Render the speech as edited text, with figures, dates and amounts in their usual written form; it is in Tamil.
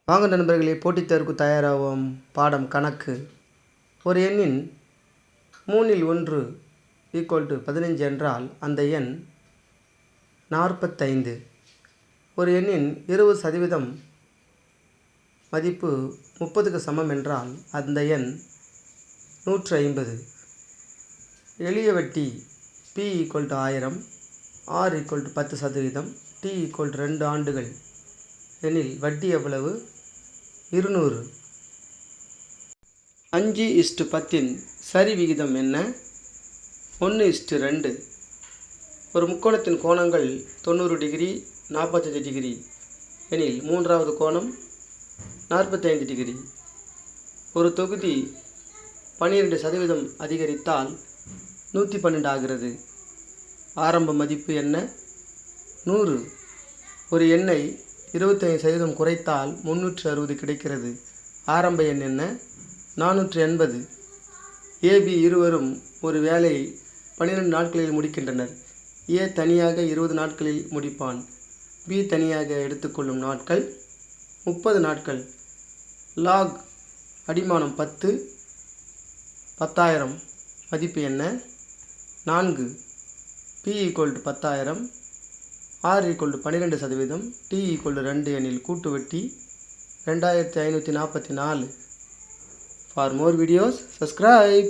வாங்க நண்பர்களே, போட்டித் தேர்வுக்கு தயாராகும். பாடம் கணக்கு. ஒரு எண்ணின் 3 = 15 என்றால் அந்த எண் 45. ஒரு எண்ணின் 20% மதிப்பு 30க்கு சமம் என்றால் அந்த எண் 150. எளிய வட்டி P = 1000, R = 10%, T = 2 ஆண்டுகள் எனில் வட்டி எவ்வளவு? 200. 5:10 சரி விகிதம் என்ன? 1:2. ஒரு முக்கோணத்தின் கோணங்கள் 90 டிகிரி, 45 டிகிரி எனில் மூன்றாவது கோணம் 45 டிகிரி. ஒரு தொகுதி 12% அதிகரித்தால் 112 ஆகிறது. ஆரம்ப மதிப்பு என்ன? 100. ஒரு எண்ணை 25% குறைத்தால் 360 கிடைக்கிறது. ஆரம்ப எண் என்ன? 480. AB இருவரும் ஒரு வேலையை 12 நாட்களில் முடிக்கின்றனர். A தனியாக 20 நாட்களில் முடிப்பான். B தனியாக எடுத்துக்கொள்ளும் நாட்கள் 30 நாட்கள். log அடிமானம் 10, 10,000 மதிப்பு என்ன? 4. P = 10,000, R = 12%, T = 2 எனில் கூட்டு வட்டி 2544. For more videos, subscribe.